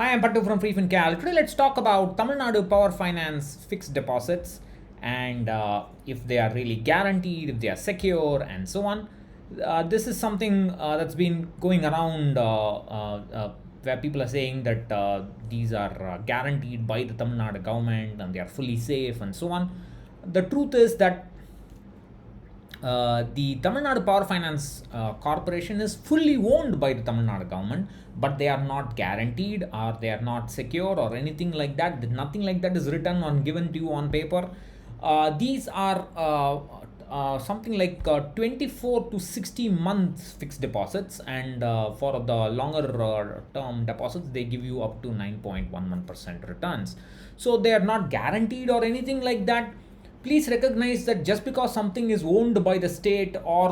Hi, I'm Pattu from freefincal. Today, let's talk about Tamil Nadu Power Finance fixed deposits and if they are really guaranteed, if they are secure, and so on. This is something that's been going around where people are saying that these are guaranteed by the Tamil Nadu government and they are fully safe and so on. The truth is that the Tamil Nadu Power Finance Corporation is fully owned by the Tamil Nadu government, but they are not guaranteed or they are not secure or anything like that. Nothing like that is written or given to you on paper. These are something like 24 to 60 months fixed deposits, and for the longer term deposits, they give you up to 9.11% returns. So they are not guaranteed or anything like that. Please recognize that just because something is owned by the state or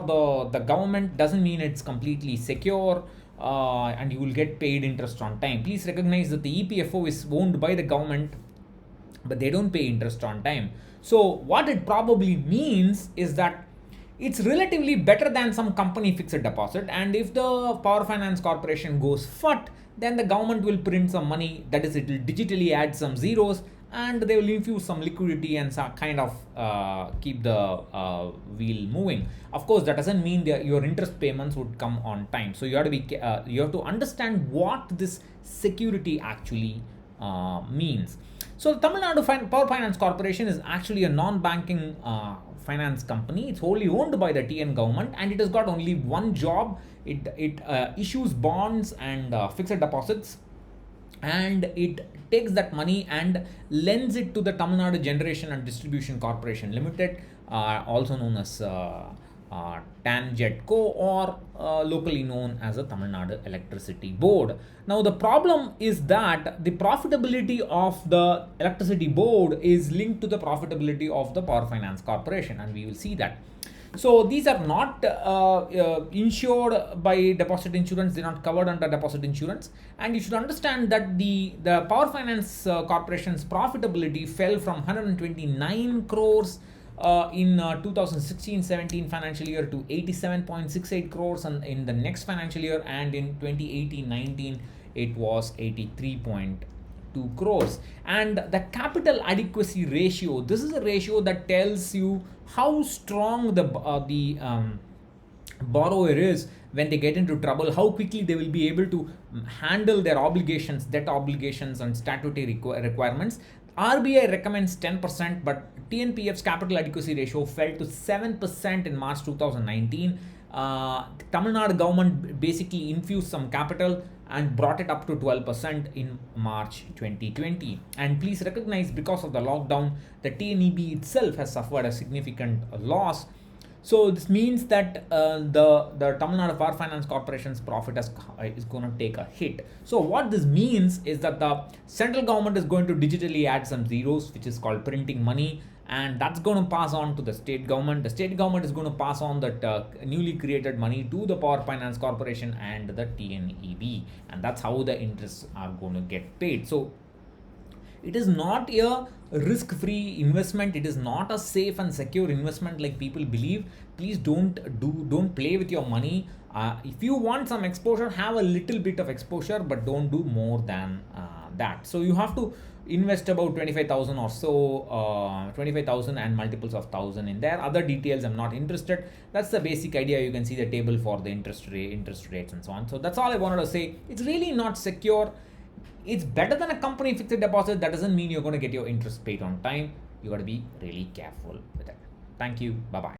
the government doesn't mean it's completely secure and you will get paid interest on time. Please recognize that the EPFO is owned by the government, but they don't pay interest on time. So what it probably means is that it's relatively better than some company fixed deposit, and if the Power Finance Corporation goes fut, then the government will print some money, that is, it will digitally add some zeros and they will infuse some liquidity and kind of keep the wheel moving. Of course, that doesn't mean that your interest payments would come on time. So you have to be you have to understand what this security actually means. So the Tamil Nadu Power Finance Corporation is actually a non-banking finance company. It's wholly owned by the TN government, and it has got only one job. It issues bonds and fixed deposits, and it takes that money and lends it to the Tamil Nadu Generation and Distribution Corporation Limited, also known as TANGEDCO, or locally known as the Tamil Nadu Electricity Board. Now, the problem is that the profitability of the Electricity Board is linked to the profitability of the Power Finance Corporation, and we will see that. So these are not insured by deposit insurance. They're not covered under deposit insurance. And you should understand that the Power Finance Corporation's profitability fell from 129 crores in 2016-17 financial year to 87.68 crores in the next financial year, and in 2018-19 it was 83.2 crores. And the capital adequacy ratio, this is a ratio that tells you how strong the borrower is when they get into trouble, how quickly they will be able to handle their obligations, debt obligations, and statutory requirements. RBI recommends 10%, but TNPF's capital adequacy ratio fell to 7% in March 2019. Tamil Nadu government basically infused some capital and brought it up to 12% in March 2020. And please recognize, because of the lockdown, the TNEB itself has suffered a significant loss. So this means that the Tamil Nadu Power Finance Corporation's profit is going to take a hit. So what this means is that the central government is going to digitally add some zeros, which is called printing money, and that's going to pass on to the state government. The state government is going to pass on that newly created money to the Power Finance Corporation and the TNEB, and that's how the interests are going to get paid. So it is not a risk-free investment. It is not a safe and secure investment like people believe. Please don't play with your money. If you want some exposure, have a little bit of exposure, but don't do more than that. So you have to invest about 25,000 or so, 25,000 and multiples of 1,000 in there. Other details I'm not interested. That's the basic idea. You can see the table for the interest rates and so on. So that's all I wanted to say. It's really not secure. It's better than a company fixed deposit. That doesn't mean you're going to get your interest paid on time. You got to be really careful with it. Thank you. Bye-bye.